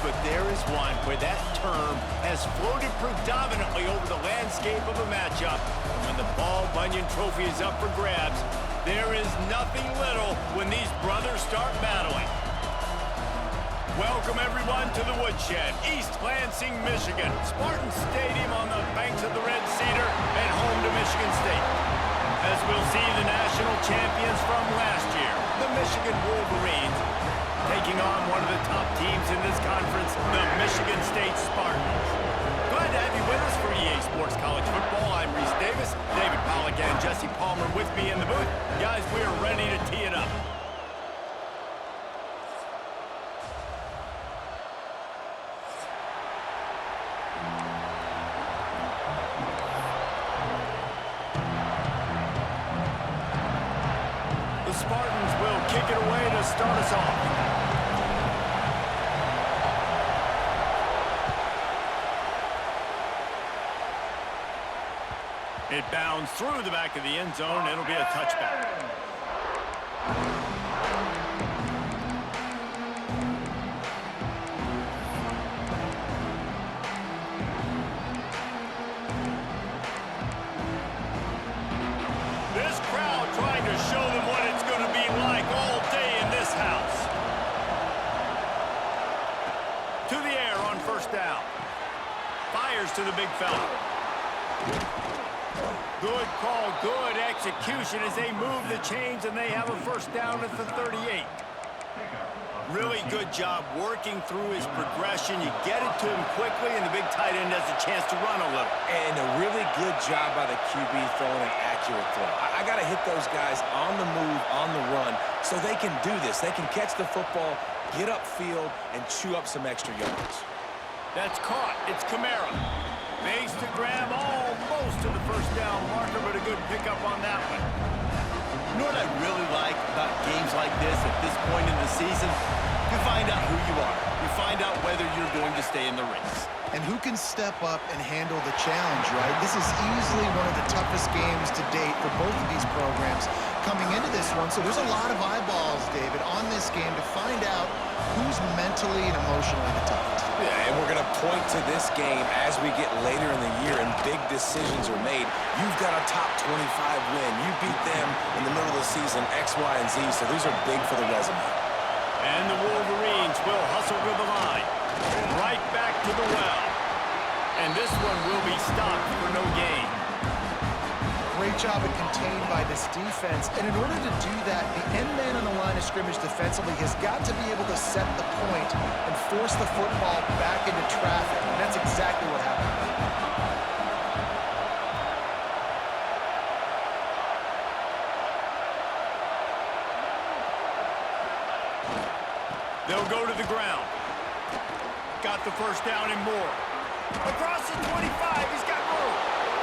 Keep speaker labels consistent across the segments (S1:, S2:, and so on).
S1: but there is one where that term has floated predominantly over the landscape of a matchup. And when the Paul Bunyan Trophy is up for grabs, there is nothing little when these brothers start battling. Welcome, everyone, to the Woodshed, East Lansing, Michigan. Spartan Stadium on the banks of the Red Cedar and home to Michigan State. As we'll see the national champions from last year, the Michigan Wolverines, taking on one of the top teams in this conference, the Michigan State Spartans. Glad to have you with us for EA Sports College Football. I'm Reese Davis, David Pollack and Jesse Palmer with me in the booth. Guys, we are ready to tee it up. The Spartans will kick it away to start us off. It bounds through the back of the end zone. It'll be a touchback. This crowd trying to show them what it's going to be like all day in this house. To the air on first down. Fires to the big fella. Good call, good execution as they move the chains and they have a first down at the 38. Really good job working through his progression. You get it to him quickly and the big tight end has a chance to run a little.
S2: And a really good job by the QB throwing an accurate throw. I got to hit those guys on the move, on the run, so they can do this. They can catch the football, get upfield, and chew up some extra yards.
S1: That's caught. It's Kamara. Makes to grab almost to the first down marker, but a good pickup on that one. You know what I really like about games like this at this point in the season? You find out who you are. You find out whether you're going to stay in the race.
S3: And who can step up and handle the challenge, right? This is easily one of the toughest games to date for both of these programs coming into this one. So there's a lot of eyeballs, David, on this game to find out who's mentally and emotionally the toughest.
S2: Yeah, and we're going to point to this game as we get later in the year and big decisions are made. You've got a top 25 win. You beat them in the middle of the season, X, Y, and Z, so these are big for the resume.
S1: And the Wolverines will hustle to the line. Right back to the well. And this one will be stopped for no gain.
S3: Great job of contained by this defense. And in order to do that, the end man on the line of scrimmage defensively has got to be able to set the point and force the football back into traffic. And that's exactly what happened.
S1: They'll go to the ground. Got the first down and more. Across the 25, he's got room.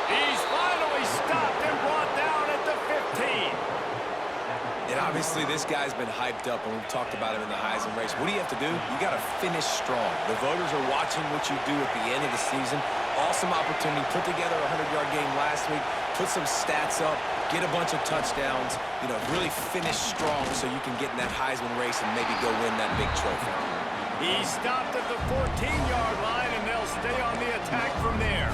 S1: He's finally stopped and brought down at the 15.
S2: And obviously this guy's been hyped up, and we've talked about him in the Heisman race. What do you have to do? You got to finish strong. The voters are watching what you do at the end of the season. Awesome opportunity. Put together a 100-yard game last week. Put some stats up. Get a bunch of touchdowns. You know, really finish strong so you can get in that Heisman race and maybe go win that big trophy.
S1: He stopped at the 14-yard line, and they'll stay on the attack from there.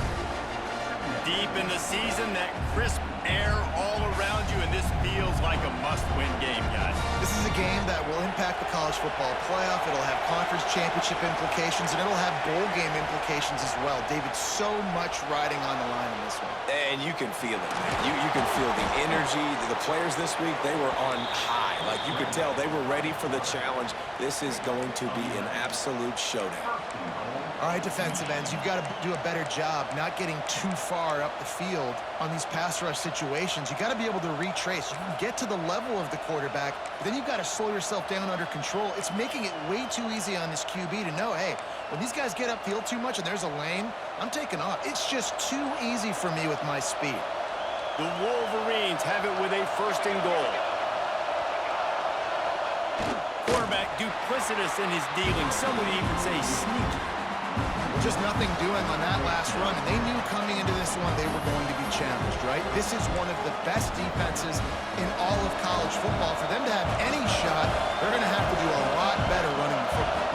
S1: Deep in the season, that crisp air all around you, and this feels like a must-win game, guys.
S3: This is a game that will impact the college football playoff. It'll have conference championship implications, and it'll have bowl game implications as well. David, so much riding on the line in this one.
S2: And you can feel it, man. You can feel the energy. The players this week, they were on high. Like, you could tell they were ready for the challenge. This is going to be an absolute showdown.
S3: All right, defensive ends, you've got to do a better job not getting too far up the field on these pass rush situations. You've got to be able to retrace. You can get to the level of the quarterback, but then you've got to slow yourself down under control. It's making it way too easy on this QB to know, hey, when these guys get upfield too much and there's a lane, I'm taking off. It's just too easy for me with my speed.
S1: The Wolverines have it with a first and goal. Quarterback duplicitous in his dealing. Some would even say sneaky.
S3: Just nothing doing on that last run, and they knew coming into this one they were going to be challenged, right? This is one of the best defenses in all of college football. For them to have any shot, they're going to have to do a lot better running the football.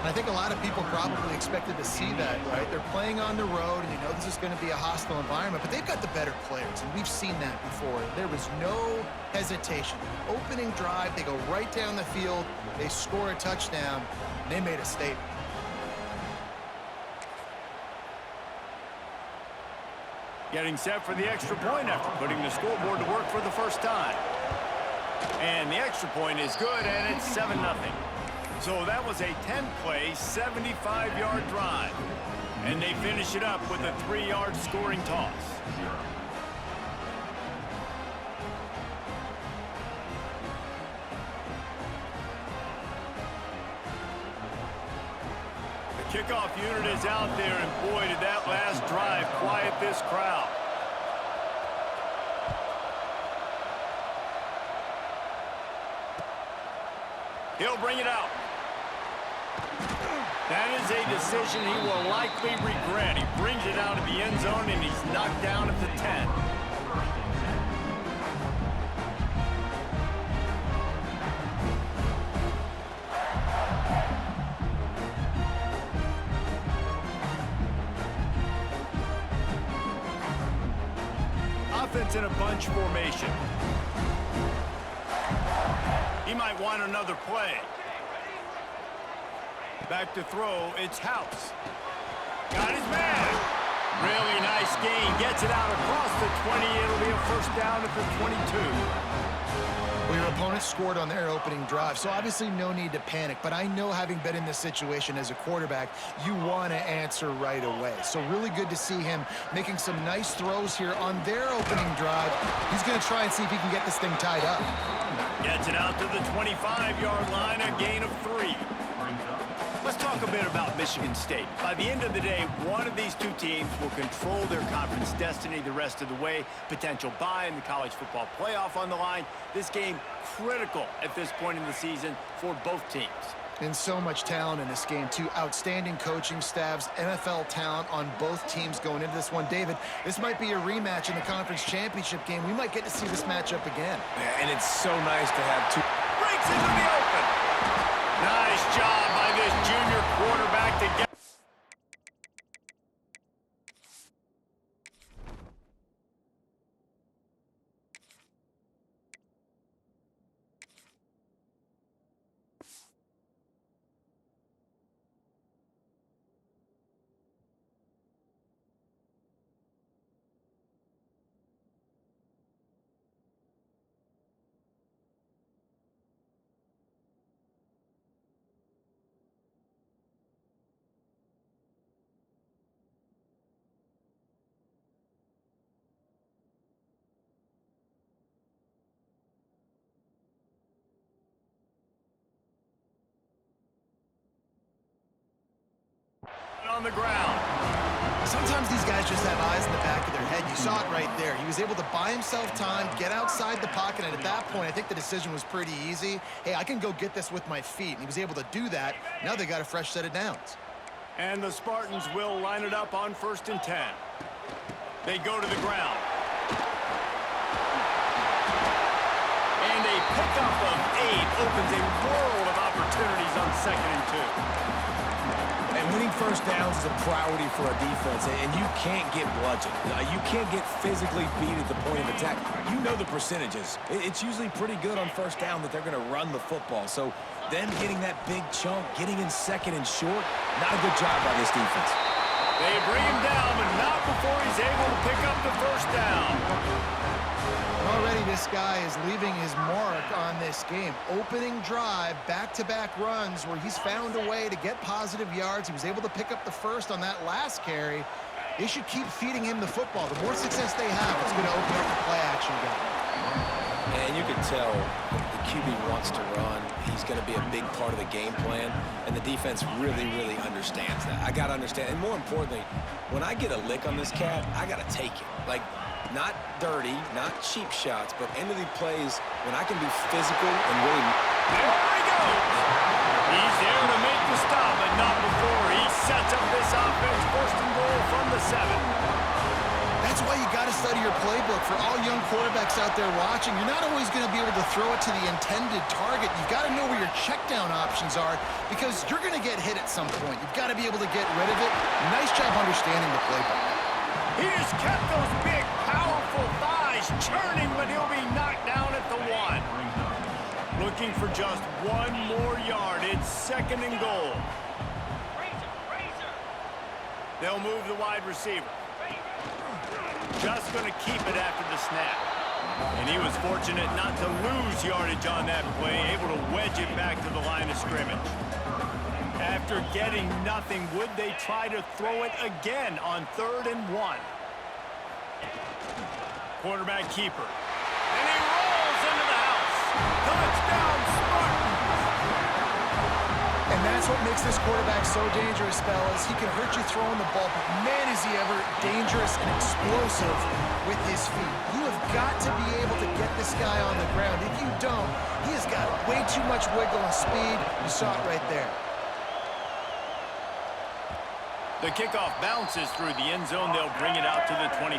S3: And I think a lot of people probably expected to see that, right? They're playing on the road, and you know this is going to be a hostile environment, but they've got the better players, and we've seen that before. There was no hesitation. Opening drive, they go right down the field, they score a touchdown, and they made a statement.
S1: Getting set for the extra point after putting the scoreboard to work for the first time. And the extra point is good, and it's 7-0. So that was a 10-play, 75-yard drive. And they finish it up with a 3-yard scoring toss. The kickoff unit is out there, and boy, did that last drive quiet this crowd. He'll bring it out. That is a decision he will likely regret. He brings it out of the end zone, and he's knocked down at the 10. Offense in a bunch formation. He might want another play. Back to throw, it's House. Got his man. Really nice gain. Gets it out across the 20. It'll be a first down at the 22.
S3: Well, your opponent scored on their opening drive, so obviously no need to panic. But I know, having been in this situation as a quarterback, you want to answer right away. So really good to see him making some nice throws here on their opening drive. He's going to try and see if he can get this thing tied up.
S1: Gets it out to the 25-yard line, a gain of 3. Let's talk a bit about Michigan State. By the end of the day, one of these two teams will control their conference destiny the rest of the way. Potential bye in the college football playoff on the line. This game critical at this point in the season for both teams.
S3: And so much talent in this game, too. Outstanding coaching staffs, NFL talent on both teams going into this one. David, this might be a rematch in the conference championship game. We might get to see this matchup again.
S2: Yeah, and it's so nice to have two.
S1: Breaks into the open. Nice job by this junior quarterback to get. On the ground.
S3: Sometimes these guys just have eyes in the back of their head. You saw it right there. He was able to buy himself time, get outside the pocket, and at that point, I think the decision was pretty easy. Hey, I can go get this with my feet. And he was able to do that. Now they got a fresh set of downs.
S1: And the Spartans will line it up on 1st and 10. They go to the ground. And a pickup of 8 opens a world of opportunities on 2nd and 2.
S2: And winning first downs is a priority for a defense, and you can't get bludgeoned. You can't get physically beat at the point of attack. You know the percentages. It's usually pretty good on first down that they're going to run the football. So them getting that big chunk, getting in 2nd and short, not a good job by this defense.
S1: They bring him down, but not before he's able to pick up the first down.
S3: Already this guy is leaving his mark on this game. Opening drive, back-to-back runs where he's found a way to get positive yards. He was able to pick up the first on that last carry. They should keep feeding him the football. The more success they have, it's going to open up the play-action game.
S2: And you can tell the QB wants to run. He's going to be a big part of the game plan, and the defense really, really understands that. I got to understand, and more importantly, when I get a lick on this cat, I got to take it. Like, not dirty, not cheap shots, but end of the plays when I can be physical and really.
S1: There he goes. He's there to make the stop, but not before he sets up this offense. 1st and goal from the 7.
S3: That's why you got to study your your playbook for all young quarterbacks out there watching. You're not always going to be able to throw it to the intended target. You've got to know where your check down options are because you're going to get hit at some point. You've got to be able to get rid of it. Nice job understanding the playbook.
S1: He just kept those big, powerful thighs churning, but he'll be knocked down at the 1. Looking for just 1 more yard. It's 2nd and goal. They'll move the wide receiver. Just going to keep it after the snap. And he was fortunate not to lose yardage on that play, able to wedge it back to the line of scrimmage. After getting nothing, would they try to throw it again on 3rd and 1? Quarterback keeper. And he rolls into the house. Touchdown, Spartans!
S3: And that's what makes this quarterback so dangerous, fellas. He can hurt you throwing the ball, but man, is he ever dangerous and explosive with his feet. You have got to be able to get this guy on the ground. If you don't, he has got way too much wiggle and speed. You saw it right there.
S1: The kickoff bounces through the end zone. They'll bring it out to the 25.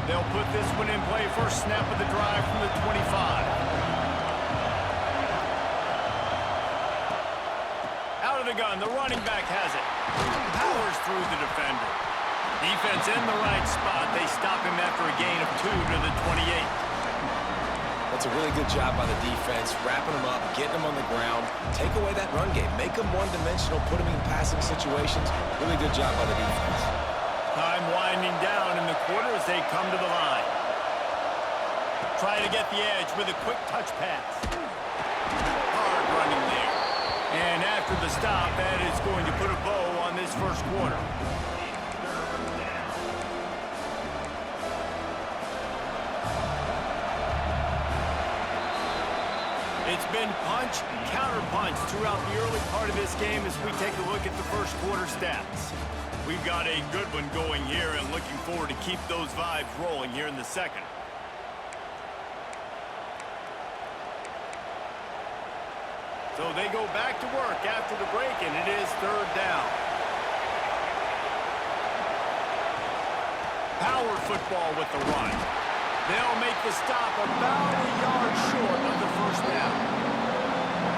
S1: They'll put this one in play. First snap of the drive from the 25. Out of the gun, the running back has it. Powers through the defender. Defense in the right spot. They stop him after a gain of 2 to the 28.
S2: That's a really good job by the defense, wrapping them up, getting them on the ground, take away that run game, make them one-dimensional, put them in passing situations. Really good job by the defense.
S1: Time winding down in the quarter as they come to the line. Try to get the edge with a quick touch pass. Hard running there. And after the stop, that is going to put a bow on this first quarter. It's been punch, counter-punch throughout the early part of this game as we take a look at the first quarter stats. We've got a good one going here and looking forward to keep those vibes rolling here in the second. So they go back to work after the break, and it is 3rd down. Power football with the run. They'll make the stop about a yard short of the first down.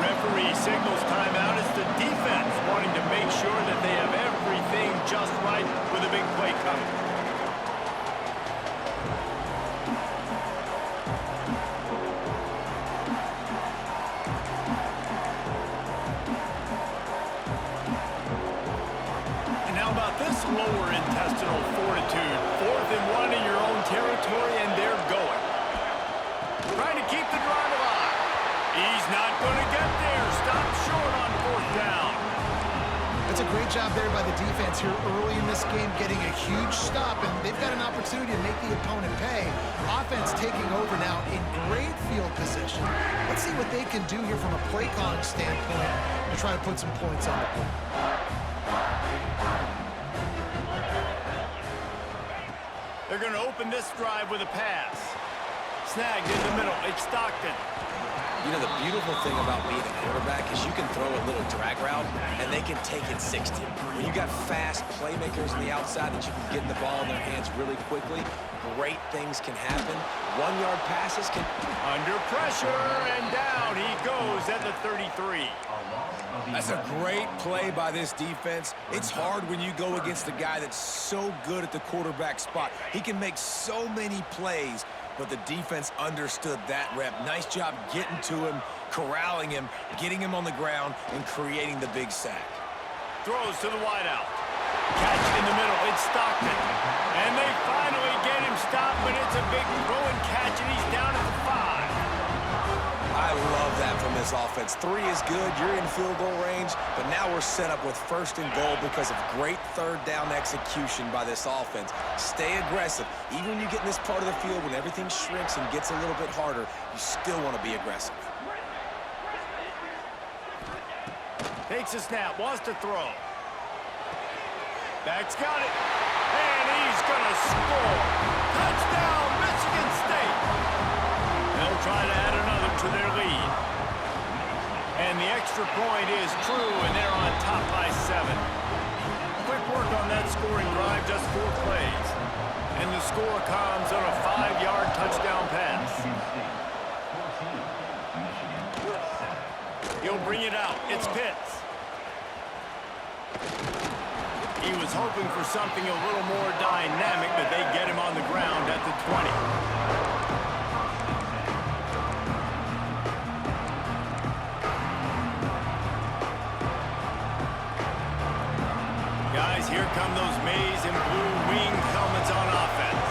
S1: Referee signals timeout as the defense wanting to make sure that they have everything just right with a big play coming. Lower intestinal fortitude. 4th and 1 in your own territory, and they're going. Trying to keep the drive alive. He's not going to get there. Stop short on 4th down.
S3: That's a great job there by the defense here early in this game, getting a huge stop, and they've got an opportunity to make the opponent pay. Offense taking over now in great field position. Let's see what they can do here from a play calling standpoint to try to put some points on the board.
S1: They're going to open this drive with a pass. Snagged in the middle. It's Stockton.
S2: You know, the beautiful thing about being a quarterback is you can throw a little drag route, and they can take it 60. When you got fast playmakers on the outside that you can get the ball in their hands really quickly, great things can happen. 1-yard passes can...
S1: Under pressure, and down he goes at the 33.
S2: That's a great play by this defense. It's hard when you go against a guy that's so good at the quarterback spot. He can make so many plays, but the defense understood that rep. Nice job getting to him, corralling him, getting him on the ground, and creating the big sack.
S1: Throws to the wideout. Catch in the middle. It's Stockton. And they finally get him stopped, but it's a big throw and catch, and he's down at the 5.
S2: I love that from this offense. 3 is good. You're in field goal range, but now we're set up with 1st and goal because of great 3rd down execution by this offense. Stay aggressive. Even when you get in this part of the field, when everything shrinks and gets a little bit harder, you still want to be aggressive.
S1: Takes a snap, wants to throw. Back's got it, and he's going to score. try to add another to their lead. And the extra point is true, and they're on top by 7. Quick work on that scoring drive, just 4 plays. And the score comes on a 5-yard touchdown pass. He'll bring it out. It's Pitts. He was hoping for something a little more dynamic, but they get him on the ground at the 20. Guys, here come those maize and blue winged helmets on offense.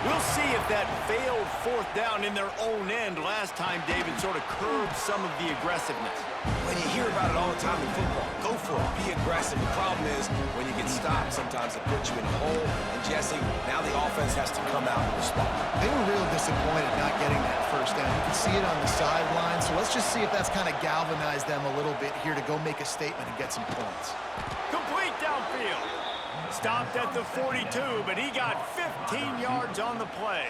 S1: We'll see if that failed 4th down in their own end last time David sort of curbed some of the aggressiveness.
S2: When you hear about it all the time in football, go for it, be aggressive. The problem is when you get stopped, sometimes it puts you in a hole. And Jesse, now the offense has to come out and respond.
S3: They were real disappointed not getting that 1st down. You can see it on the sideline, so let's just see if that's kind of galvanized them a little bit here to go make a statement and get some points.
S1: Complete downfield. Stopped at the 42, but he got 15 yards on the play.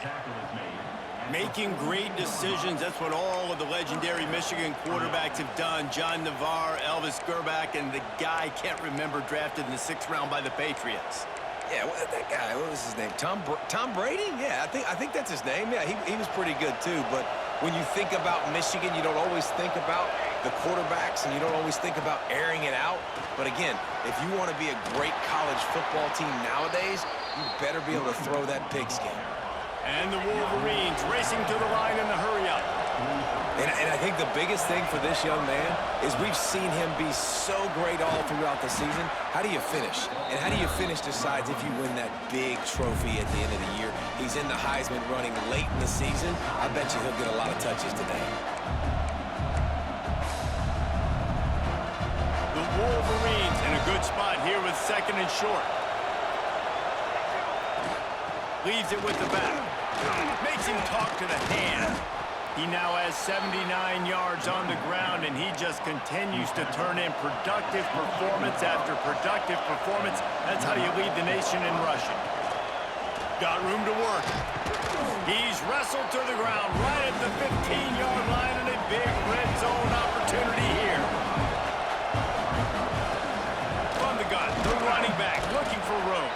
S1: Making great decisions, that's what all of the legendary Michigan quarterbacks have done. John Navarre, Elvis Gerbach, and the guy, can't remember, drafted in the 6th round by the Patriots.
S2: Yeah, that guy, what was his name? Tom Brady? Yeah, I think that's his name. Yeah, he was pretty good too. But when you think about Michigan, you don't always think about the quarterbacks, and you don't always think about airing it out. But again, if you want to be a great college football team nowadays, you better be able to throw that pigskin.
S1: And the Wolverines racing to the line in the hurry-up.
S2: And I think the biggest thing for this young man is we've seen him be so great all throughout the season. How do you finish? And how do you finish decides if you win that big trophy at the end of the year. He's in the Heisman running late in the season. I bet you he'll get a lot of touches today.
S1: The Wolverines in a good spot here with 2nd and short. Leaves it with the back. Makes him talk to the hand. He now has 79 yards on the ground, and he just continues to turn in productive performance after productive performance. That's how you lead the nation in rushing. Got room to work. He's wrestled to the ground right at the 15-yard line, and a big red zone opportunity here. From the gun, the running back looking for room.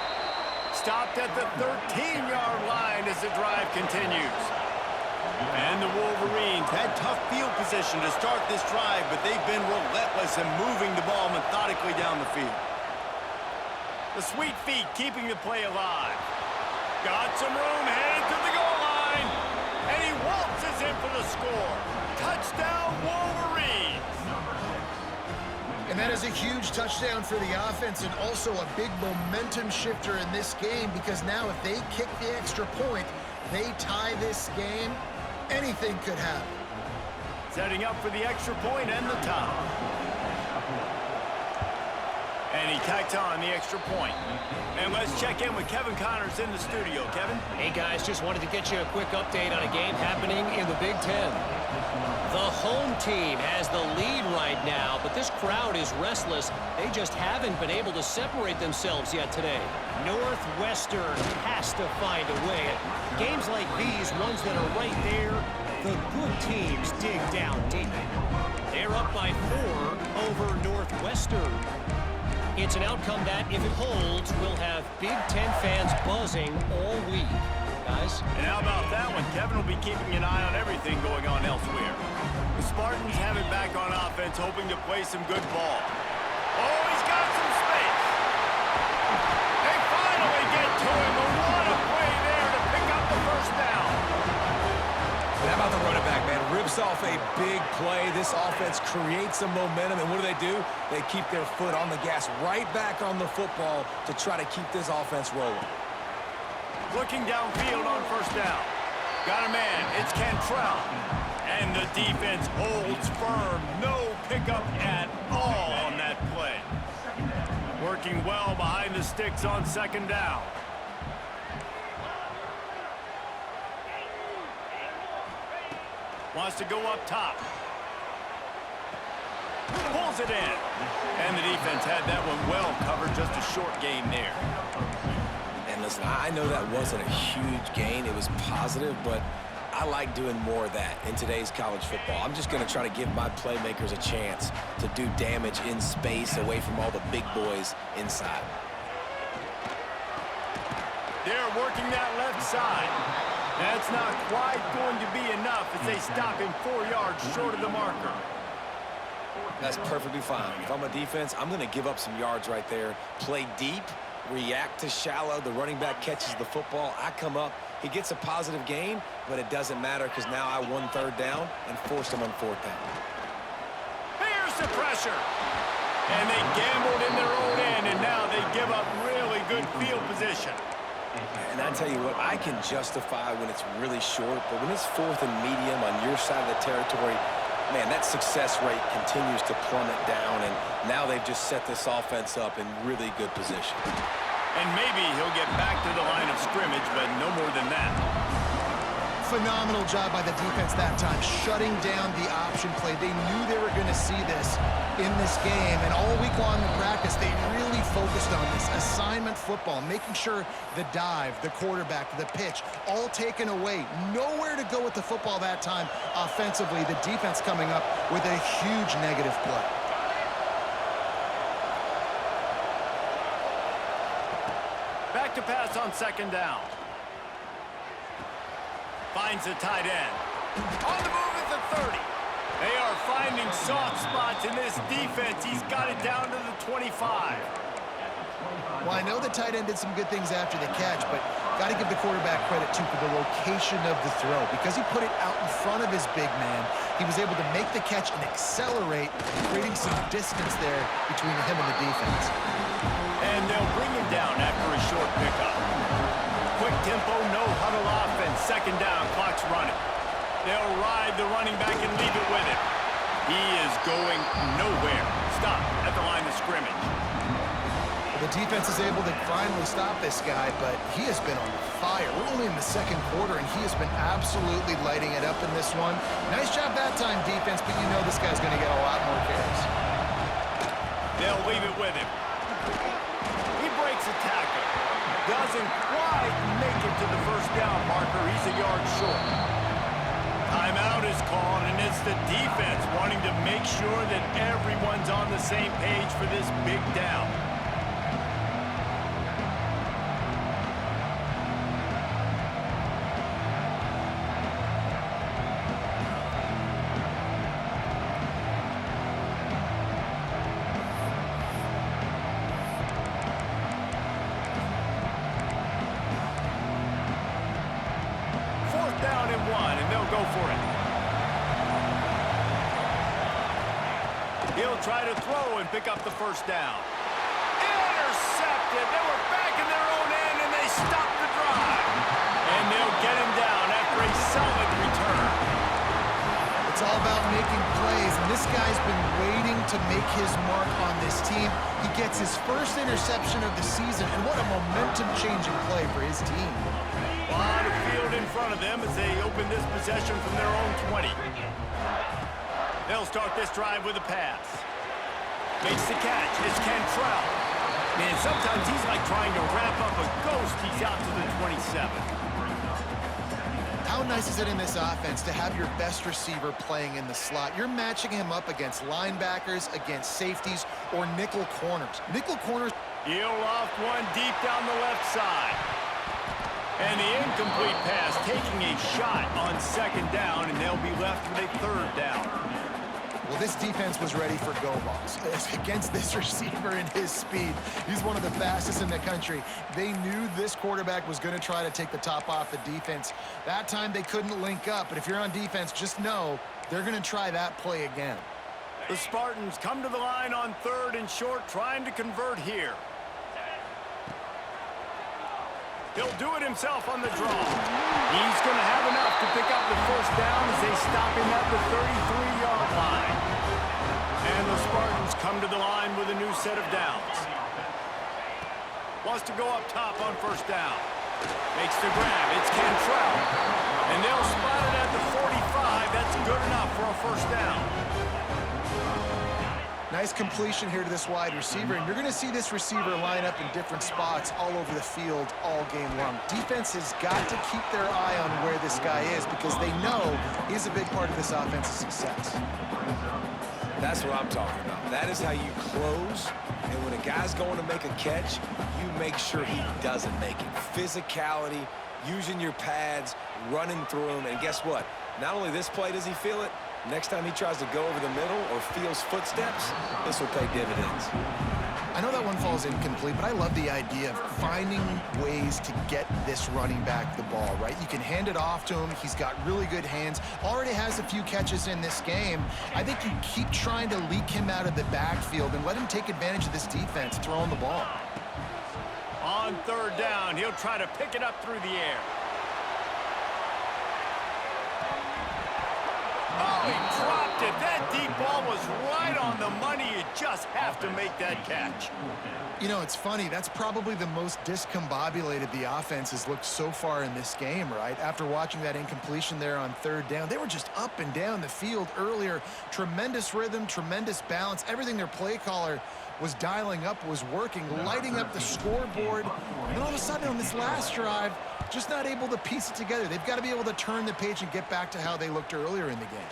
S1: Stopped at the 13-yard line as the drive continues. And the Wolverines had tough field position to start this drive, but they've been relentless in moving the ball methodically down the field. The sweet feet keeping the play alive. Got some room, headed to the goal line. And he waltzes in for the score. Touchdown, Wolverines!
S3: And that is a huge touchdown for the offense and also a big momentum shifter in this game, because now if they kick the extra point, they tie this game, anything could happen.
S1: Setting up for the extra point and the tie. And he tacks on the extra point. And let's check in with Kevin Connors in the studio. Kevin?
S4: Hey, guys, just wanted to get you a quick update on a game happening in the Big Ten. The home team has the lead right now, but this crowd is restless. They just haven't been able to separate themselves yet today. Northwestern has to find a way. Games like these, ones that are right there, the good teams dig down deep. They're up by 4 over Northwestern. It's an outcome that, if it holds, will have Big Ten fans buzzing all week. Guys?
S1: And how about that one? Kevin will be keeping an eye on everything going on elsewhere. The Spartans have it back on offense, hoping to play some good ball. Oh, he's got some space. They finally get to him. But what a play there to pick up the 1st down.
S2: But how about the running back, man? Rips off a big play. This offense creates some momentum, and what do? They keep their foot on the gas, right back on the football to try to keep this offense rolling.
S1: Looking downfield on 1st down. Got a man. It's Cantrell. And the defense holds firm. No pickup at all on that play. Working well behind the sticks on 2nd down. Wants to go up top. Pulls it in. And the defense had that one well covered. Just a short gain there.
S2: And listen, I know that wasn't a huge gain. It was positive, but I like doing more of that in today's college football. I'm just going to try to give my playmakers a chance to do damage in space away from all the big boys inside.
S1: They're working that left side. That's not quite going to be enough as they stop him 4 yards short of the marker.
S2: That's perfectly fine. If I'm a defense, I'm going to give up some yards right there. Play deep, react to shallow. The running back catches the football. I come up. He gets a positive gain, but it doesn't matter because now I won 3rd down and forced him on 4th down.
S1: Here's the pressure. And they gambled in their own end, and now they give up really good field position.
S2: And I tell you what, I can justify when it's really short, but when it's 4th and medium on your side of the territory, man, that success rate continues to plummet down, and now they've just set this offense up in really good position.
S1: And maybe he'll get back to the line of scrimmage, but no more than that.
S3: Phenomenal job by the defense that time, shutting down the option play. They knew they were going to see this in this game, and all week long in practice, they really focused on this assignment football, making sure the dive, the quarterback, the pitch, all taken away. Nowhere to go with the football that time offensively. The defense coming up with a huge negative play.
S1: Back to pass on 2nd down. Finds a tight end. On the move at the 30. They are finding soft spots in this defense. He's got it down to the 25.
S3: Well, I know the tight end did some good things after the catch, but got to give the quarterback credit, too, for the location of the throw. Because he put it out in front of his big man, he was able to make the catch and accelerate, creating some distance there between him and the defense.
S1: And they'll bring him down after a short pickup. Quick tempo, no huddle offense. 2nd down, clock's running. They'll ride the running back and leave it with him. He is going nowhere. Stop at the line of scrimmage.
S3: The defense is able to finally stop this guy, but he has been on fire. We're only in the 2nd quarter, and he has been absolutely lighting it up in this one. Nice job that time, defense, but you know this guy's going to get a lot more carries.
S1: They'll leave it with him. He breaks a tackle. Doesn't quite make it to the 1st down marker. He's a yard short. Timeout is called, and it's the defense wanting to make sure that everyone's on the same page for this big down. Down and 1, and they'll go for it. He'll try to throw and pick up the 1st down. Intercepted. They were back in their own end, and they stopped the drive. And they'll get him down after a solid return.
S3: It's all about making plays, and this guy's been waiting to make his mark on this team. He gets his 1st interception of the season, and what a momentum-changing play for his team.
S1: A lot of field in front of them as they open this possession from their own 20. They'll start this drive with a pass. Makes the catch. It's Cantrell. Man, sometimes he's like trying to wrap up a ghost. He's out to the 27.
S3: How nice is it in this offense to have your best receiver playing in the slot? You're matching him up against linebackers, against safeties, or nickel corners. Nickel corners.
S1: He'll loft one deep down the left side. And the incomplete pass taking a shot on 2nd down, and they'll be left with a 3rd down.
S3: Well, this defense was ready for go balls against this receiver and his speed. He's one of the fastest in the country. They knew this quarterback was going to try to take the top off the defense. That time they couldn't link up, but if you're on defense, just know they're going to try that play again.
S1: The Spartans come to the line on 3rd and short, trying to convert here. He'll do it himself on the draw. He's going to have enough to pick up the 1st down as they stop him at the 33-yard line. And the Spartans come to the line with a new set of downs. Wants to go up top on 1st down. Makes the grab. It's Cantrell. And they'll spot it at the 45. That's good enough for a 1st down.
S3: Nice completion here to this wide receiver, and you're going to see this receiver line up in different spots all over the field all game long. Defense has got to keep their eye on where this guy is because they know he's a big part of this offense's success.
S2: That's what I'm talking about. That is how you close, and when a guy's going to make a catch, you make sure he doesn't make it. Physicality, using your pads, running through him, and guess what? Not only this play does he feel it, next time he tries to go over the middle or feels footsteps, this will pay dividends.
S3: I know that one falls incomplete, but I love the idea of finding ways to get this running back the ball, right? You can hand it off to him. He's got really good hands. Already has a few catches in this game. I think you keep trying to leak him out of the backfield and let him take advantage of this defense throwing the ball.
S1: On third down, he'll try to pick it up through the air. Oh, he dropped it. That deep ball was right on the money. You just have to make that catch.
S3: You know, it's funny. That's probably the most discombobulated the offense has looked so far in this game, right? After watching that incompletion there on third down, they were just up and down the field earlier. Tremendous rhythm, tremendous balance. Everything their play caller was dialing up was working, lighting up the scoreboard. And all of a sudden on this last drive, just not able to piece it together. They've got to be able to turn the page and get back to how they looked earlier in the game.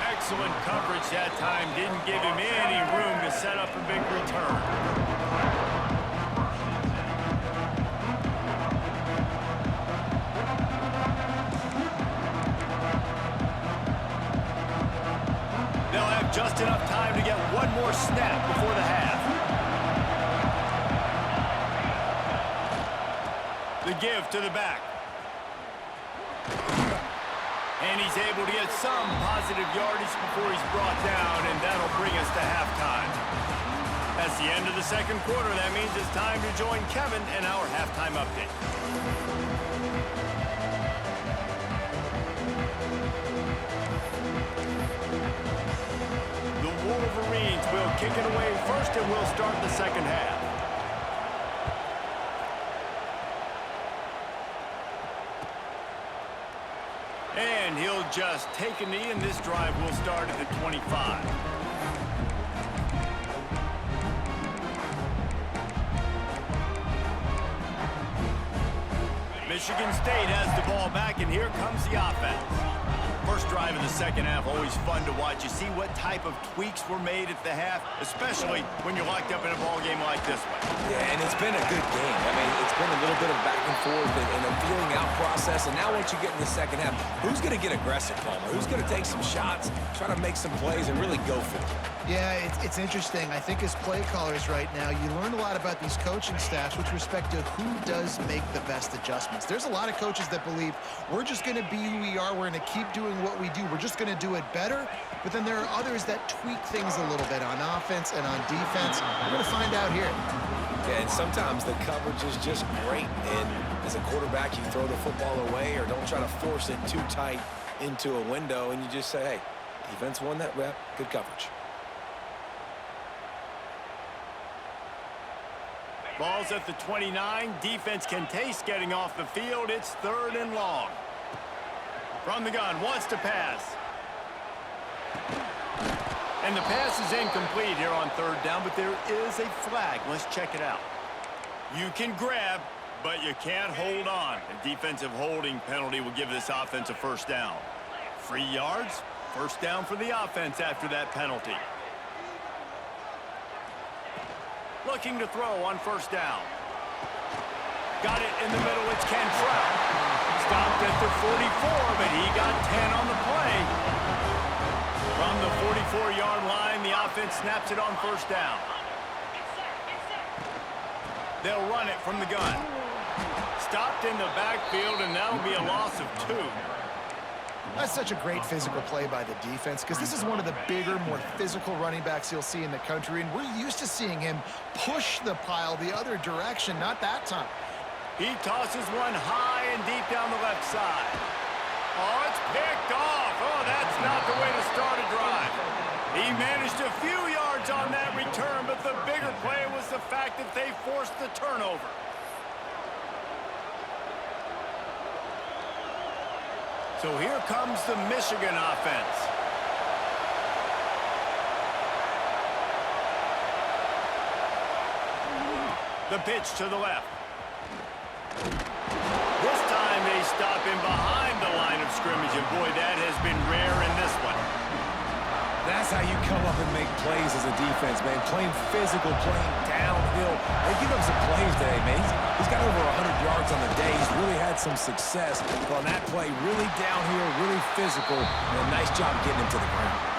S1: Excellent coverage that time. Didn't give him any room to set up a big return. They'll have just enough time to get one more snap before the half. The give to the back. And he's able to get some positive yardage before he's brought down, and that'll bring us to halftime. That's the end of the second quarter. That means it's time to join Kevin in our halftime update. The Wolverines will kick it away first, and we'll start the second half. And he'll just take a knee, and this drive will start at the 25. Michigan State has the ball back, and here comes the offense. First drive in the second half, always fun to watch. You see what type of tweaks were made at the half, especially when you're locked up in a ball game like this one.
S2: Yeah, and it's been a good game. I mean, it's been a little bit of back and forth and a feeling out process. And now once you get in the second half, who's going to get aggressive, Palmer? Who's going to take some shots, try to make some plays, and really go for it?
S3: Yeah, it's interesting. I think as play callers right now, you learn a lot about these coaching staffs with respect to who does make the best adjustments. There's a lot of coaches that believe we're just going to be who we are. We're going to keep doing what we do. We're just going to do it better. But then there are others that tweak things a little bit on offense and on defense. We're going to find out here.
S2: Yeah, and sometimes the coverage is just great. And as a quarterback, you throw the football away or don't try to force it too tight into a window. And you just say, hey, defense won that rep. Good coverage.
S1: Ball's at the 29. Defense can taste getting off the field. It's third and long. From the gun, wants to pass. And the pass is incomplete here on third down, but there is a flag. Let's check it out. You can grab, but you can't hold on. A defensive holding penalty will give this offense a first down. 3 yards, first down for the offense after that penalty. Looking to throw on first down. Got it in the middle. It's Cantrell. Stopped at the 44, but he got 10 on the play. From the 44-yard line, the offense snaps it on first down. They'll run it from the gun. Stopped in the backfield, and that'll be a loss of 2.
S3: That's such a great physical play by the defense because this is one of the bigger, more physical running backs you'll see in the country, and we're used to seeing him push the pile the other direction, not that time.
S1: He tosses one high and deep down the left side. Oh, it's picked off. Oh, that's not the way to start a drive. He managed a few yards on that return, but the bigger play was the fact that they forced the turnover. So here comes the Michigan offense. The pitch to the left. This time they stop him behind the line of scrimmage, and boy, that has been rare in this one.
S2: That's how you come up and make plays as a defense, man. Playing physical, playing downhill. They give him some plays today, man. He's got over 100 yards on the day. He's really had some success. But on that play, really downhill, really physical, and a nice job getting him to the ground.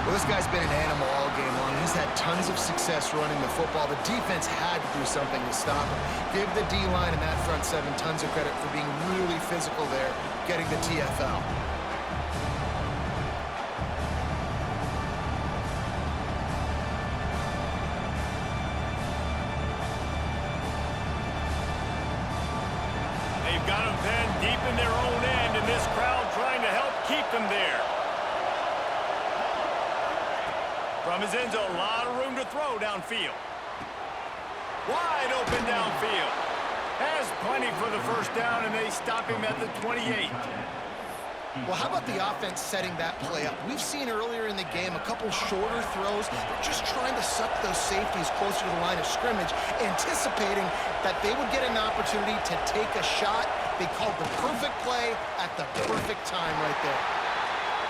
S3: Well, this guy's been an animal all game long. He's had tons of success running the football. The defense had to do something to stop him. Give the D-line and that front seven tons of credit for being really physical there, getting the TFL.
S1: They've got him pinned deep in their own end, and this crowd trying to help keep them there. From his end zone, a lot of room to throw downfield. Wide open downfield. Has plenty for the first down, and they stop him at the 28.
S3: Well, how about the offense setting that play up? We've seen earlier in the game a couple shorter throws. They're just trying to suck those safeties closer to the line of scrimmage, anticipating that they would get an opportunity to take a shot. They called the perfect play at the perfect time right there.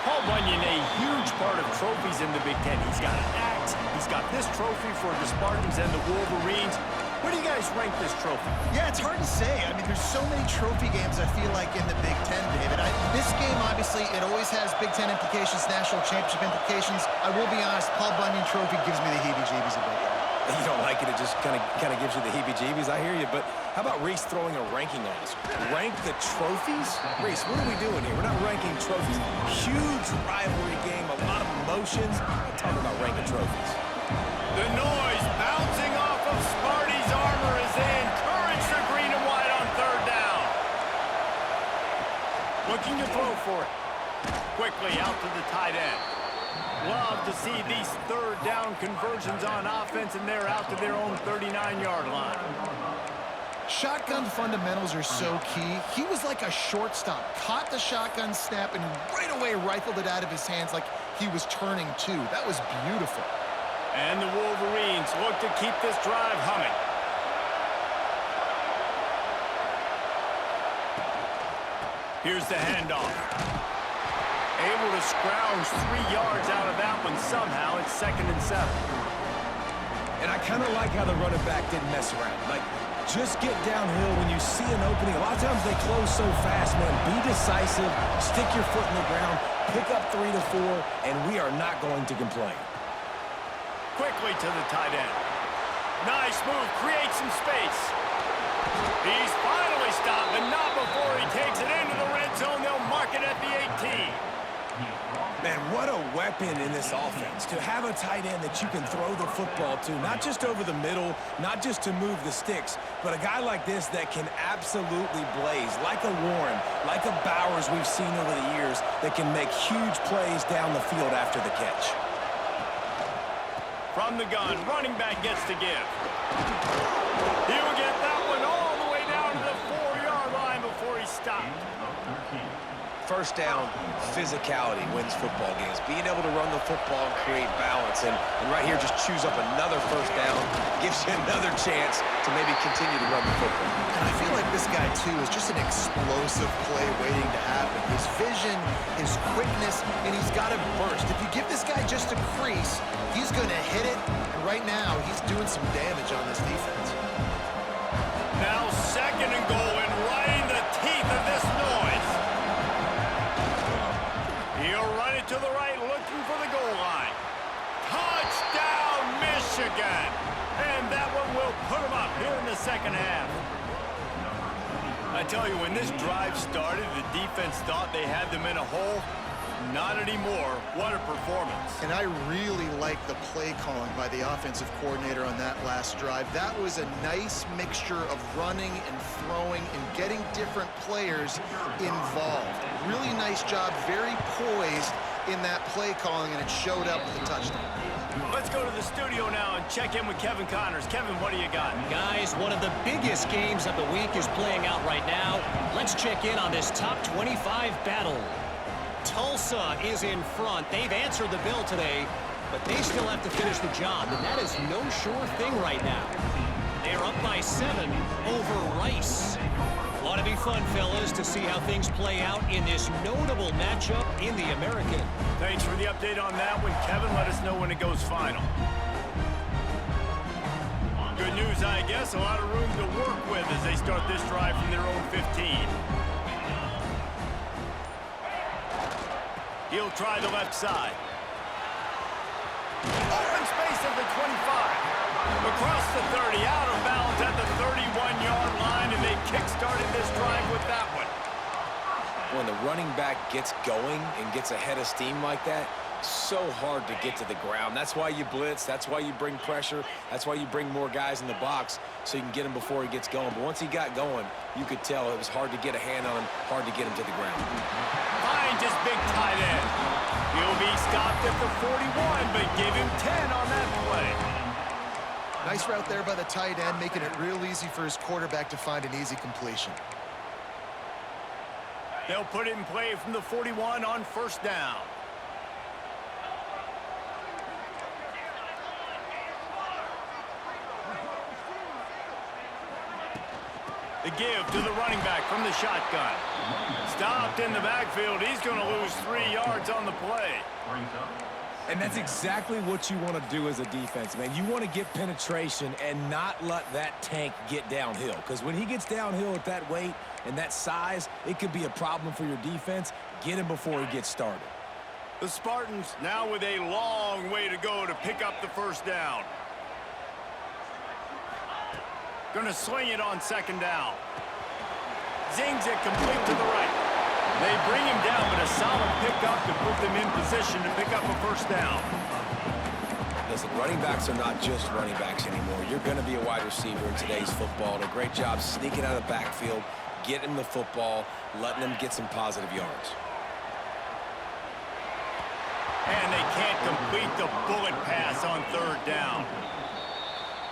S1: Paul Bunyan, a huge part of trophies in the Big Ten. He's got an axe. He's got this trophy for the Spartans and the Wolverines. Where do you guys rank this trophy?
S3: Yeah, it's hard to say. I mean, there's so many trophy games, I feel like, in the Big Ten, David. This game, obviously, it always has Big Ten implications, national championship implications. I will be honest, Paul Bunyan Trophy gives me the heebie-jeebies a bit.
S2: You don't like it, it just kind of gives you the heebie-jeebies. I hear you, but how about Reese throwing a ranking on us? Rank the trophies? Reese, what are we doing here? We're not ranking trophies. Huge rivalry game, a lot of emotions. I'm talking about ranking trophies.
S1: The noise bouncing off of Sparty's armor as they encourage the green and white on third down. Looking to throw for it. Quickly out to the tight end. Love to see these third down conversions on offense, and they're out to their own 39-yard line.
S3: Shotgun fundamentals are so key. He was like a shortstop, caught the shotgun snap, and right away rifled it out of his hands like he was turning two. That was beautiful.
S1: And the Wolverines look to keep this drive humming. Here's the handoff. Able to scrounge 3 yards out of that one somehow. It's 2nd and 7.
S2: And I kind of like how the running back didn't mess around. Like, just get downhill when you see an opening. A lot of times they close so fast, man. Be decisive, stick your foot in the ground, pick up 3 to 4, and we are not going to complain.
S1: Quickly to the tight end. Nice move, creates some space. He's finally stopped, but not before he takes it into the red zone. They'll mark it at the 18.
S2: Man, what a weapon in this offense, to have a tight end that you can throw the football to, not just over the middle, not just to move the sticks, but a guy like this that can absolutely blaze, like a Warren, like a Bowers we've seen over the years, that can make huge plays down the field after the catch.
S1: From the gun, running back gets to give. He'll get that one all the way down to the 4-yard line before he stopped.
S2: First down, physicality wins football games. Being able to run the football and create balance. And right here, just choose up another first down. Gives you another chance to maybe continue to run the football.
S3: And I feel like this guy, too, is just an explosive play waiting to happen. His vision, his quickness, and he's got a burst. If you give this guy just a crease, he's going to hit it. And right now, he's doing some damage on this defense.
S1: Now 2nd and goal, and right in the teeth of this noise. He'll run it to the right, looking for the goal line. Touchdown, Michigan! And that one will put him up here in the second half. I tell you, when this drive started, the defense thought they had them in a hole. Not anymore. What a performance.
S3: And I really like the play calling by the offensive coordinator on that last drive. That was a nice mixture of running and throwing and getting different players involved. Really nice job, very poised in that play calling, and it showed up with a touchdown.
S1: Let's go to the studio now and check in with Kevin Connors. Kevin, what do you got?
S4: Guys, one of the biggest games of the week is playing out right now. Let's check in on this top 25 battle. Tulsa is in front. They've answered the bell today, but they still have to finish the job, and that is no sure thing right now. They are up by 7 over Rice. Ought to be fun, fellas, to see how things play out in this notable matchup in the American.
S1: Thanks for the update on that one, Kevin. Let us know when it goes final. Good news, I guess. A lot of room to work with as they start this drive from their own 15. He'll try the left side. Open space at the 25. Across the 30, out of bounds at the 31-yard line, and they kick-started this drive with that one.
S2: When the running back gets going and gets ahead of steam like that, so hard to get to the ground. That's why you blitz. That's why you bring pressure. That's why you bring more guys in the box so you can get him before he gets going. But once he got going, you could tell it was hard to get a hand on him, hard to get him to the ground.
S1: Finds his big tight end. He'll be stopped at the 41, but give him 10 on that play.
S3: Nice route there by the tight end, making it real easy for his quarterback to find an easy completion.
S1: They'll put it in play from the 41 on first down. The give to the running back from the shotgun. Stopped in the backfield. He's going to lose 3 yards on the play.
S2: And that's exactly what you want to do as a defense, man. You want to get penetration and not let that tank get downhill. Because when he gets downhill at that weight and that size, it could be a problem for your defense. Get him before he gets started.
S1: The Spartans now with a long way to go to pick up the first down. Going to swing it on second down. Zings it complete to the right. They bring him down, but a solid pickup to put them in position to pick up a first down.
S2: Listen, running backs are not just running backs anymore. You're going to be a wide receiver in today's football. And a great job sneaking out of the backfield, getting him the football, letting them get some positive yards.
S1: And they can't complete the bullet pass on third down.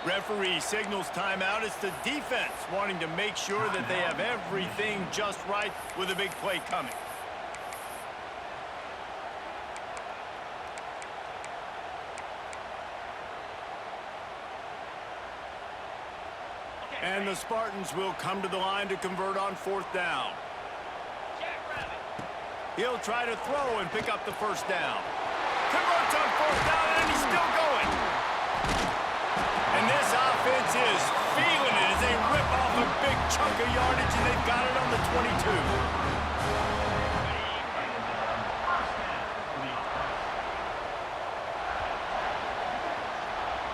S1: Referee signals timeout. It's the defense wanting to make sure that they have everything just right with a big play coming. And the Spartans will come to the line to convert on fourth down. He'll try to throw and pick up the first down. Converts on fourth down, and he's still going. And this offense is feeling it as they rip off a big chunk of yardage, and they've got it on the 22.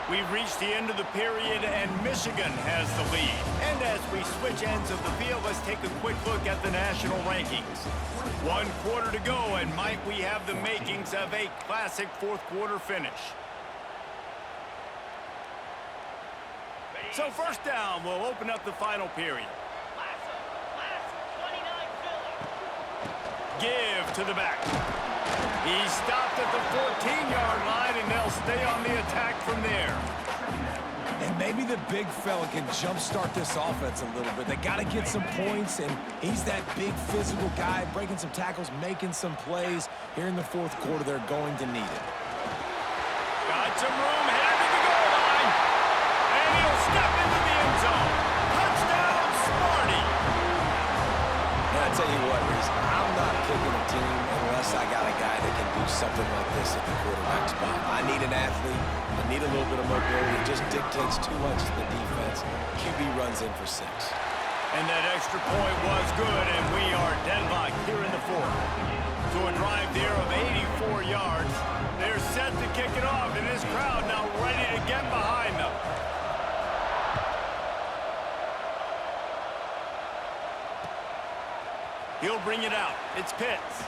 S1: We've reached the end of the period, and Michigan has the lead. And as we switch ends of the field, let's take a quick look at the national rankings. 1 quarter to go, and might we have the makings of a classic fourth quarter finish. So first down, we'll open up the final period. Give to the back. He's stopped at the 14-yard line, and they'll stay on the attack from there.
S2: And maybe the big fella can jumpstart this offense a little bit. They got to get some points, and he's that big physical guy, breaking some tackles, making some plays. Here in the fourth quarter, they're going to need it.
S1: Got some room, headed to the goal line. And he'll step into the end zone. Touchdown, Sparty.
S2: And I tell you what, Reese, I'm not picking a team unless I got a guy that can do something like this at the quarterback spot. I need an athlete. I need a little bit of mobility. It just dictates too much to the defense. QB runs in for 6.
S1: And that extra point was good, and we are deadlocked here in the fourth. So a drive there of 84 yards. They're set to kick it off, and this crowd now ready to get behind them. He'll bring it out. It's Pitts.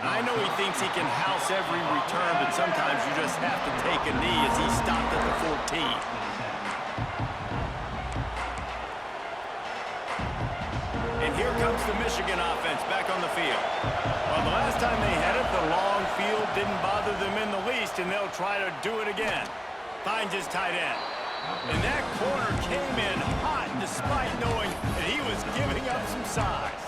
S1: I know he thinks he can house every return, but sometimes you just have to take a knee as he stopped at the 14. And here comes the Michigan offense back on the field. Well, the last time they had it, the long field didn't bother them in the least, and they'll try to do it again. Finds his tight end. And that corner came in hot despite knowing that he was giving up some size.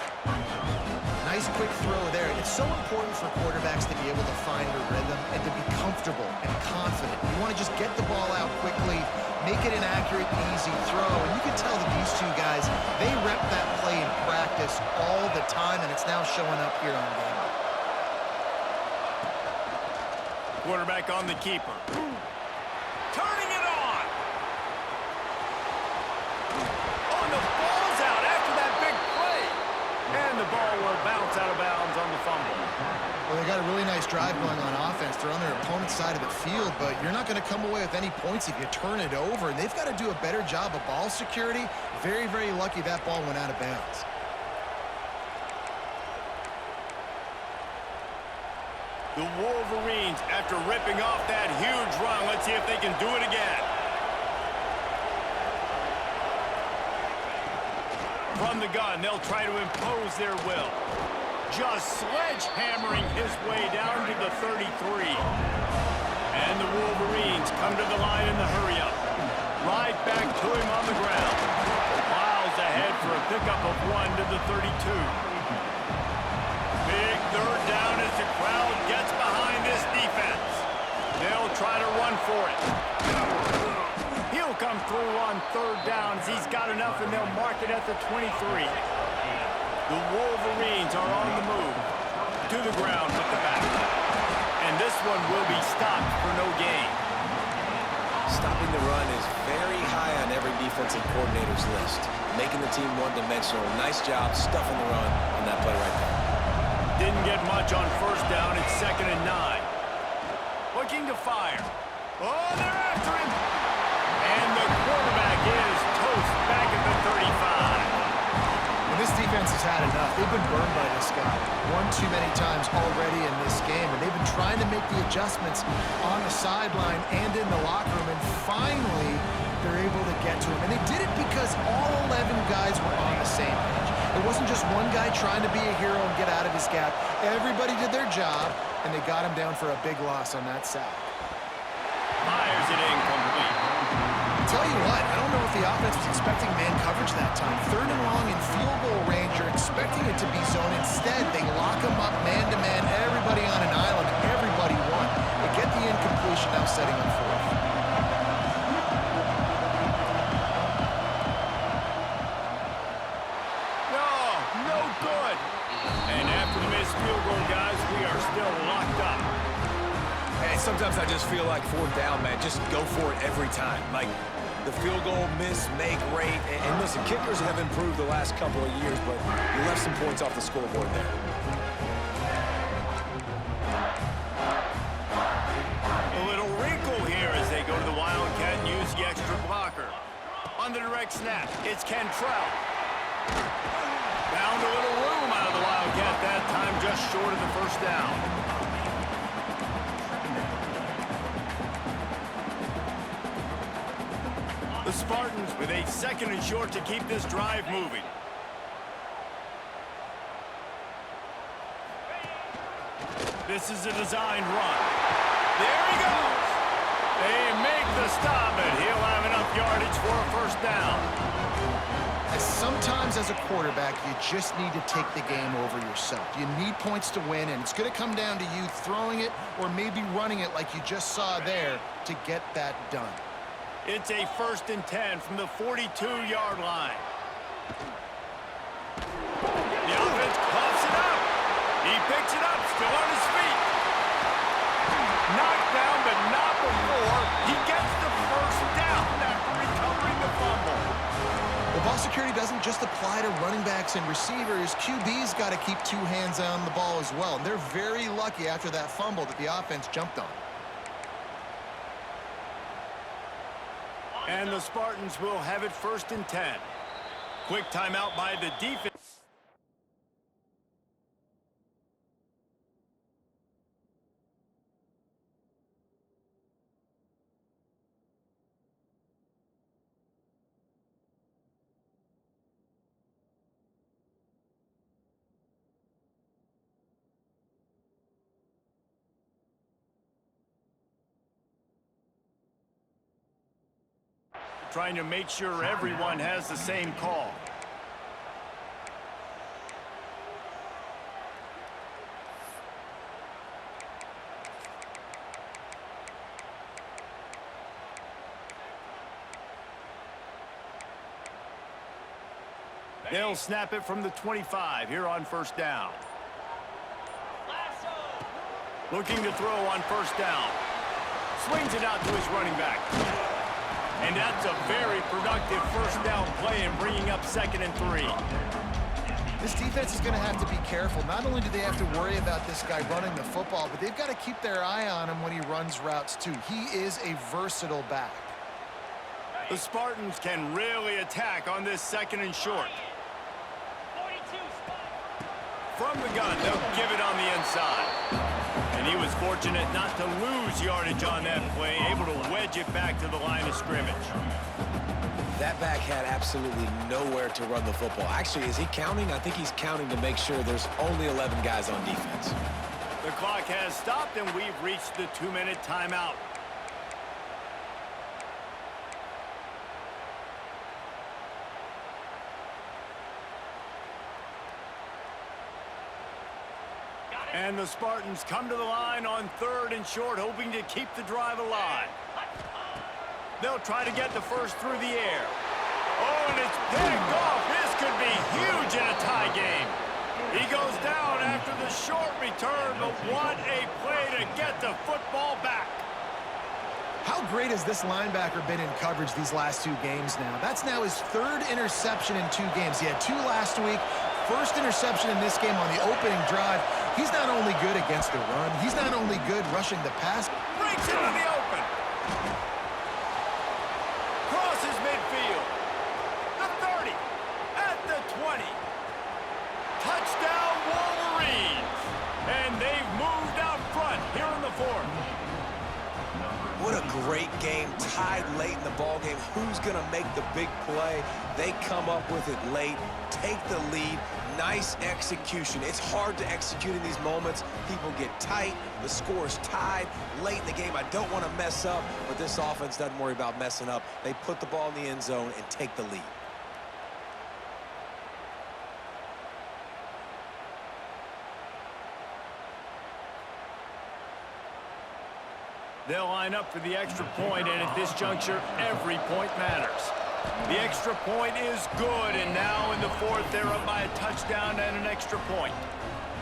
S3: Nice quick throw there. It's so important for quarterbacks to be able to find a rhythm and to be comfortable and confident You want to just get the ball out quickly, make it an accurate, easy throw. And you can tell that these two guys, they rep that play in practice all the time, and it's now showing up here on game day.
S1: Quarterback on the keeper. Turning it on. Oh, the ball's out after that big play. And the ball will bounce out of bounds on the fumble.
S3: Well, they got a really nice drive going on offense. They're on their opponent's side of the field, but you're not going to come away with any points if you turn it over. And they've got to do a better job of ball security. Very, very lucky that ball went out of bounds.
S1: The Wolverines, after ripping off that huge run, let's see if they can do it again. From the gun, they'll try to impose their will. Just sledgehammering his way down to the 33. And the Wolverines come to the line in the hurry-up. Right back to him on the ground. Miles ahead for a pickup of 1 to the 32. Big third down as the crowd gets behind this defense. They'll try to run for it. He'll come through on third down as he's got enough, and they'll mark it at the 23. The Wolverines are on the move. To the ground with the back. And this one will be stopped for no gain.
S2: Stopping the run is very high on every defensive coordinator's list. Making the team one-dimensional. Nice job stuffing the run on that play right there.
S1: Didn't get much on first down. It's 2nd and 9. Looking to fire. Oh, they're after him. And the quarterback is toast back at the 35.
S3: This defense has had enough. They've been burned by this guy one too many times already in this game, and they've been trying to make the adjustments on the sideline and in the locker room, and finally they're able to get to him. And they did it because all 11 guys were on the same page. It wasn't just one guy trying to be a hero and get out of his gap. Everybody did their job, and they got him down for a big loss on that sack.
S1: Fires it incomplete.
S3: Tell you what, I don't know if the offense was expecting man coverage that time. 3rd and long in field goal range, you're expecting it to be zone. Instead, they lock them up man-to-man, everybody on an island, everybody won. They get the incompletion, now setting up 4th.
S1: No good. And after the missed field goal, guys, we are still locked up.
S2: Hey, sometimes I just feel like 4th down, man. Just go for it every time. Like, the field goal miss, make rate. And listen, kickers have improved the last couple of years, but you left some points off the scoreboard there.
S1: A little wrinkle here as they go to the Wildcat and use the extra blocker. On the direct snap, it's Cantrell. Found a little room out of the Wildcat that time, just short of the 1st down. The Spartans with a 2nd and short to keep this drive moving. This is a designed run. There he goes. They make the stop, and he'll have enough yardage for a 1st down.
S3: Sometimes as a quarterback, you just need to take the game over yourself. You need points to win, and it's going to come down to you throwing it or maybe running it like you just saw there to get that done.
S1: It's a 1st and 10 from the 42-yard line. The offense coughs it up. He picks it up, still on his feet. Knocked down, but not before. He gets the 1st down after recovering the fumble.
S3: Well, ball security doesn't just apply to running backs and receivers. QB's got to keep 2 hands on the ball as well. And they're very lucky after that fumble that the offense jumped on.
S1: And the Spartans will have it 1st and 10. Quick timeout by the defense. Trying to make sure everyone has the same call. They'll snap it from the 25 here on first down. Looking to throw on first down. Swings it out to his running back. And that's a very productive first down play in bringing up 2nd and 3.
S3: This defense is going to have to be careful. Not only do they have to worry about this guy running the football, but they've got to keep their eye on him when he runs routes too. He is a versatile back.
S1: The Spartans can really attack on this 2nd and short. From the gun, they'll give it on the inside. And he was fortunate not to lose yardage on that play, able to wedge it back to the line of scrimmage.
S2: That back had absolutely nowhere to run the football. Actually, is he counting? I think he's counting to make sure there's only 11 guys on defense.
S1: The clock has stopped, and we've reached the 2-minute timeout. And the Spartans come to the line on 3rd and short, hoping to keep the drive alive. They'll try to get the first through the air. Oh, and it's picked off. This could be huge in a tie game. He goes down after the short return, but what a play to get the football back.
S3: How great has this linebacker been in coverage these last 2 games now? That's now his 3rd interception in 2 games. He had 2 last week. First interception in this game on the opening drive. He's not only good against the run, he's not only good rushing the pass.
S1: Breaks into the open. Crosses midfield. The 30. At the 20. Touchdown Wolverines. And they've moved out front here in the 4th.
S2: What a great game, tied late in the ball game. Who's going to make the big play? They come up with it late, take the lead. Nice execution. It's hard to execute in these moments. People get tight. The score's tied late in the game. I don't want to mess up, but this offense doesn't worry about messing up. They put the ball in the end zone and take the lead.
S1: They'll line up for the extra point, and at this juncture, every point matters. The extra point is good, and now in the 4th, they're up by a touchdown and an extra point.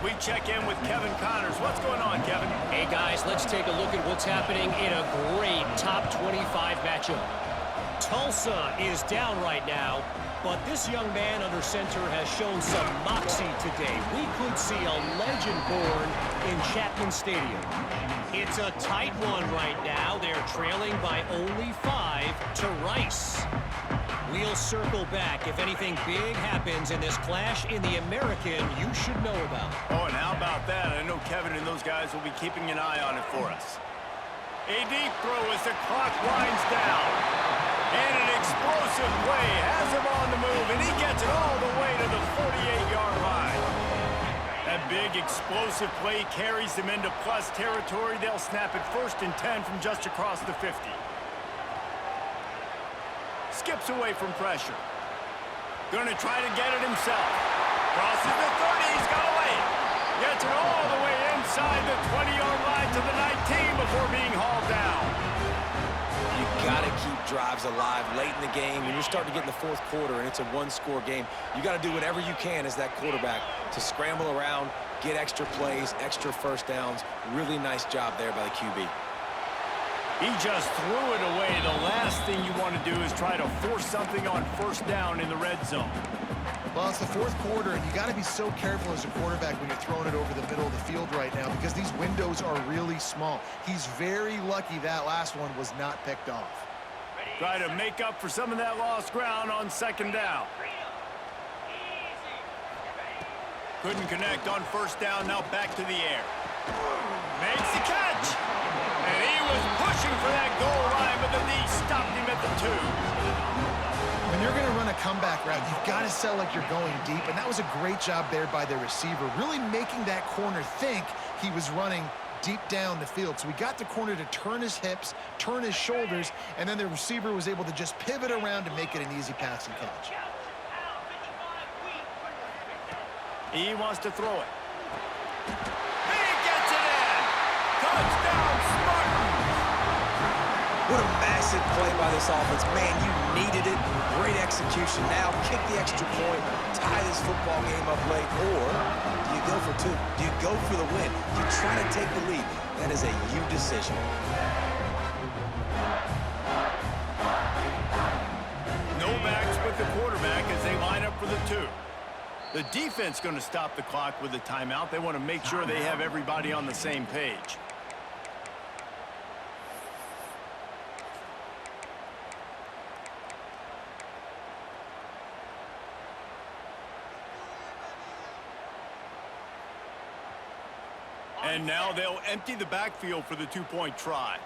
S1: We check in with Kevin Connors. What's going on, Kevin?
S4: Hey, guys, let's take a look at what's happening in a great top 25 matchup. Tulsa is down right now, but this young man under center has shown some moxie today. We could see a legend born in Chapman Stadium. It's a tight one right now. They're trailing by only 5 to Rice. We'll circle back if anything big happens in this clash in the American you should know about.
S1: Oh, and how about that? I know Kevin and those guys will be keeping an eye on it for us. A deep throw as the clock winds down. And an explosive play has him on the move, and he gets it all the way to the 48-yard line. That big explosive play carries them into plus territory. They'll snap it 1st and 10 from just across the 50. Skips away from pressure. Going to try to get it himself. Crosses the 30. He's got away. Gets it all the way inside the 20-yard line to the 19 before being hauled down.
S2: You got to keep drives alive late in the game. When you're starting to get in the 4th quarter and it's a 1-score game, you got to do whatever you can as that quarterback to scramble around, get extra plays, extra first downs. Really nice job there by the QB.
S1: He just threw it away. The last thing you want to do is try to force something on first down in the red zone.
S3: Well, it's the 4th quarter, and you got to be so careful as a quarterback when you're throwing it over the middle of the field right now because these windows are really small. He's very lucky that last one was not picked off.
S1: Try to make up for some of that lost ground on 2nd down. Couldn't connect on first down. Now back to the air. Makes the catch. And he was pushing for that goal line, but the D stopped him at the 2.
S3: When you're going to run a comeback route, you've got to sell like you're going deep, and that was a great job there by the receiver, really making that corner think he was running deep down the field. So we got the corner to turn his hips, turn his shoulders, and then the receiver was able to just pivot around to make it an easy pass and catch.
S1: He wants to throw it. He gets it in! Touchdown, Spartans!
S2: What a massive Decent play by this offense. Man, you needed it. Great execution. Now kick the extra point, tie this football game up late, or do you go for two? Do you go for the win? Do you try to take the lead? That is a you decision.
S1: No backs with the quarterback as they line up for the two. The defense going to stop the clock with a timeout. They want to make sure they have everybody on the same page. And now they'll empty the backfield for the two-point try.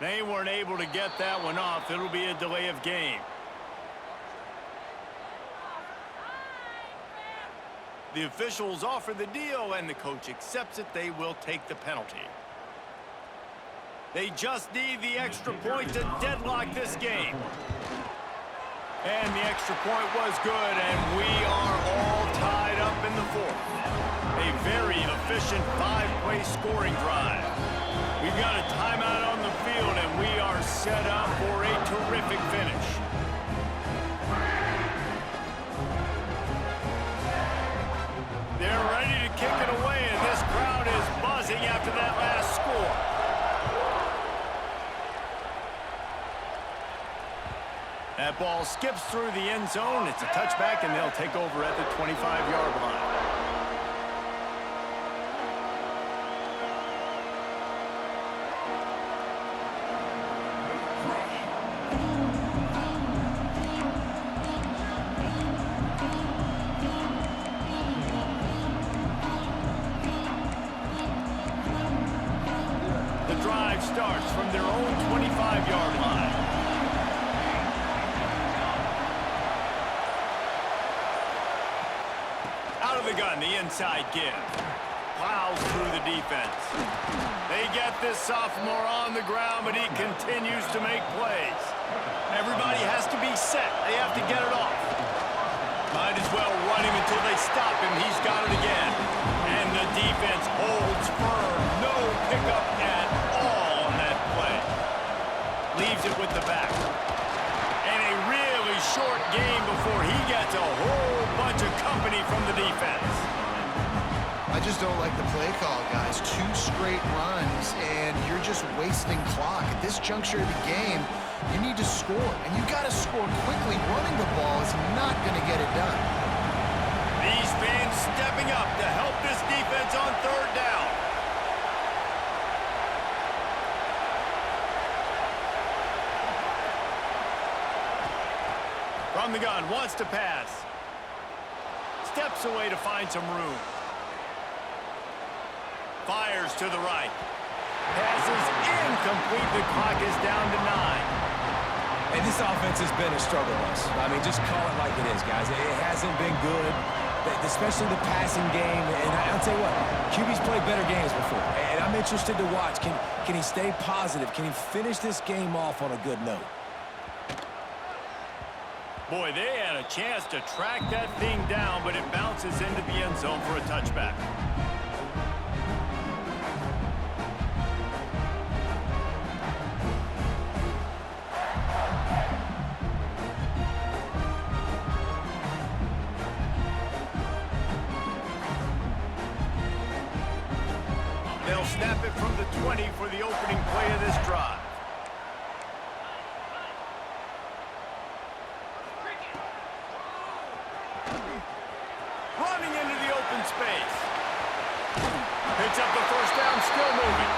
S1: They weren't able to get that one off. It'll be a delay of game. The officials offer the deal, and the coach accepts it. They will take the penalty. They just need the extra point to deadlock this game. And the extra point was good, and we are all tied up in the fourth. A very efficient five-play scoring drive. We've got a timeout on the field, and we are set up for a terrific finish. They're ready to kick it away, and this crowd is buzzing after that last score. That ball skips through the end zone. It's a touchback, and they'll take over at the 25-yard line. The drive starts from their own 25-yard line. Out of the gun, the inside give. Plows through the defense. They get this sophomore on the ground, but he continues to make plays. Everybody has to be set. They have to get it off. Might as well run him until they stop him. He's got it again. And the defense holds firm. No pickup at all on that play. Leaves it with the back. And a really short game before he gets a whole bunch of company from the defense.
S3: I just don't like the play call, guys. 2 straight runs, and you're just wasting clock. At this juncture of the game, you need to score, and you got to score quickly. Running the ball is not going to get it done.
S1: These fans stepping up to help this defense on third down. From the gun, wants to pass. Steps away to find some room. Fires to the right. Passes incomplete. The clock is down to 9.
S2: And this offense has been a struggle bus. I mean, just call it like it is, guys. It hasn't been good, especially the passing game. And I'll tell you what, QB's played better games before. And I'm interested to watch. Can he stay positive? Can he finish this game off on a good note?
S1: Boy, they had a chance to track that thing down, but it bounces into the end zone for a touchback. They'll snap it from the 20 for the opening play of this drive. Running into the open space. Picks up the first down, still moving.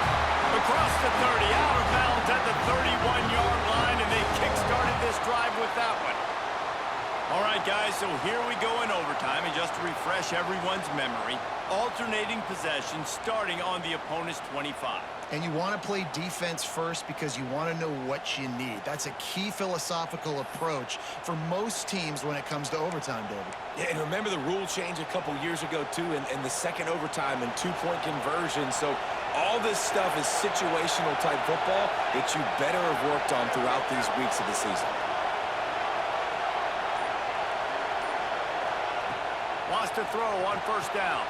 S1: Across the 30, out of bounds at the 31-yard line, and they kick-started this drive with that one. All right, guys, so here we go in overtime, and just to refresh everyone's memory, alternating possession starting on the opponent's 25.
S3: And you want to play defense first because you want to know what you need. That's a key philosophical approach for most teams when it comes to overtime, David.
S2: Yeah, and remember the rule change a couple years ago, too, in the second overtime and two-point conversion. So all this stuff is situational-type football that you better have worked on throughout these weeks of the season.
S1: Wants to throw on first down.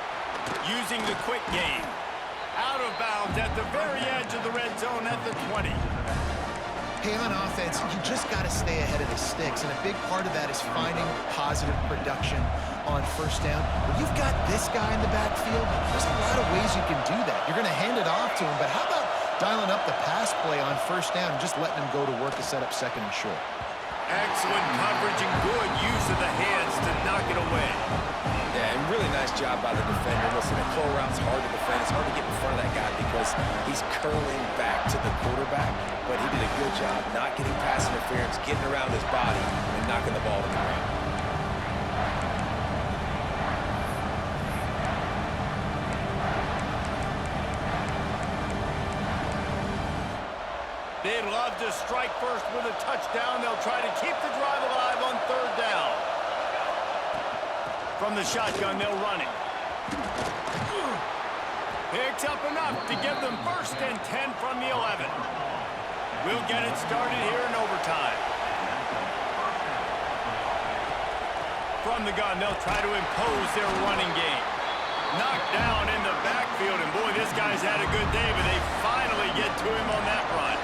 S1: Using the quick game. Out of bounds at the very edge of the red zone at the 20.
S3: Hey, on offense, you just got to stay ahead of the sticks, and a big part of that is finding positive production on first down. When you've got this guy in the backfield, there's a lot of ways you can do that. You're going to hand it off to him, but how about dialing up the pass play on first down and just letting him go to work to set up second and short?
S1: Excellent coverage and good use of the hands to knock it away.
S2: Yeah, and really nice job by the defender. Listen, a flow route's hard to defend. It's hard to get in front of that guy because he's curling back to the quarterback, but he did a good job not getting pass interference, getting around his body, and knocking the ball to the ground.
S1: They'd love to strike first with a touchdown. They'll try to keep the drive alive on third down. From the shotgun, they'll run it. Picks up enough to give them first and 10 from the 11. We'll get it started here in overtime. From the gun, they'll try to impose their running game. Knocked down in the backfield, and boy, this guy's had a good day, but they finally get to him on that run.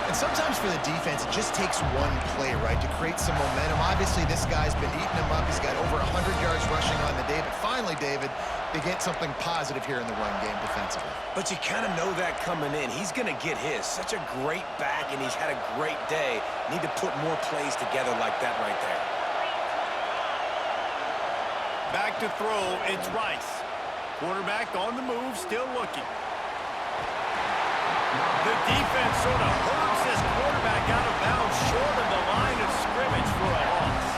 S3: And sometimes for the defense, it just takes one play, right, to create some momentum. Obviously, this guy's been eating them up. He's got over 100 yards rushing on the day. But finally, David, they get something positive here in the run game defensively.
S2: But you kind of know that coming in. He's going to get his. Such a great back, and he's had a great day. Need to put more plays together like that right there.
S1: Back to throw, it's Rice. Quarterback on the move, still looking. The defense sort of hurts this quarterback out of bounds short of the line of scrimmage for a loss.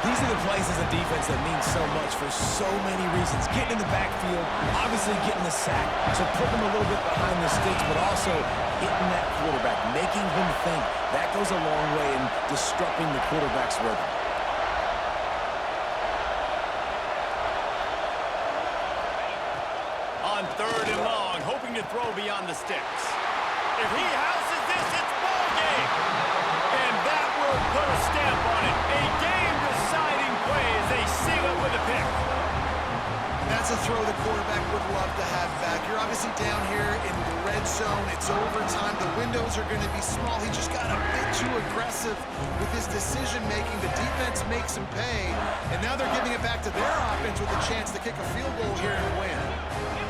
S2: These are the plays as a defense that mean so much for so many reasons. Getting in the backfield, obviously getting the sack, so putting him a little bit behind the sticks, but also hitting that quarterback, making him think. That goes a long way in disrupting the quarterback's rhythm.
S1: On third and long, hoping to throw beyond the sticks. If he houses this, it's ball game. And that will put a stamp on it. A game-deciding play as they seal it with a pick.
S3: That's a throw the quarterback would love to have back. You're obviously down here in the red zone. It's overtime. The windows are going to be small. He just got a bit too aggressive with his decision-making. The defense makes him pay. And now they're giving it back to their offense with a chance to kick a field goal here and win.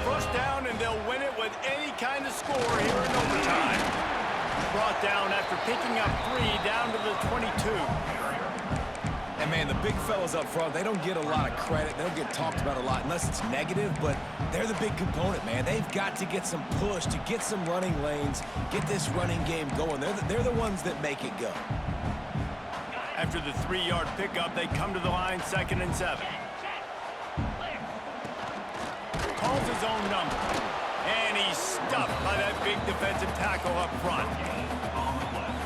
S1: First down, and they'll win it with any kind of score here in overtime. Brought down after picking up 3 down to the 22.
S2: And, man, the big fellas up front, they don't get a lot of credit. They don't get talked about a lot unless it's negative, but they're the big component, man. They've got to get some push, to get some running lanes, get this running game going. They're the ones that make it go.
S1: After the 3-yard pickup, they come to the line, 2nd and 7. Calls his own number. And he's stuffed by that big defensive tackle up front.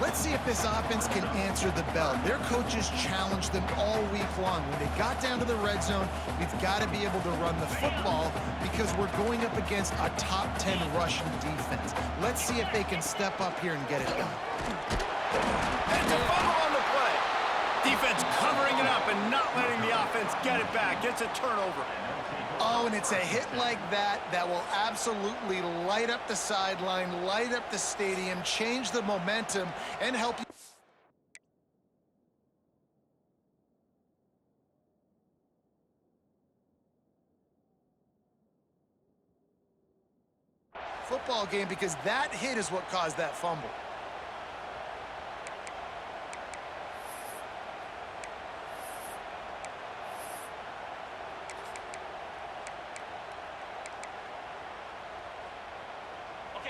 S3: Let's see if this offense can answer the bell. Their coaches challenged them all week long. When they got down to the red zone, we've got to be able to run the football because we're going up against a top 10 rushing defense. Let's see if they can step up here and get it done.
S1: And the fumble on the play. Defense covering it up and not letting the offense get it back. It's a turnover.
S3: Oh, and it's a hit like that that will absolutely light up the sideline, light up the stadium, change the momentum, and help you. Football game, because that hit is what caused that fumble.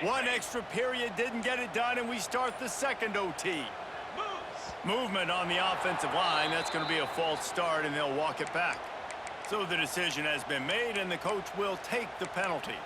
S1: One extra period didn't get it done, and we start the second OT. Movement on the offensive line. That's going to be a false start, and they'll walk it back. So the decision has been made, and the coach will take the penalty.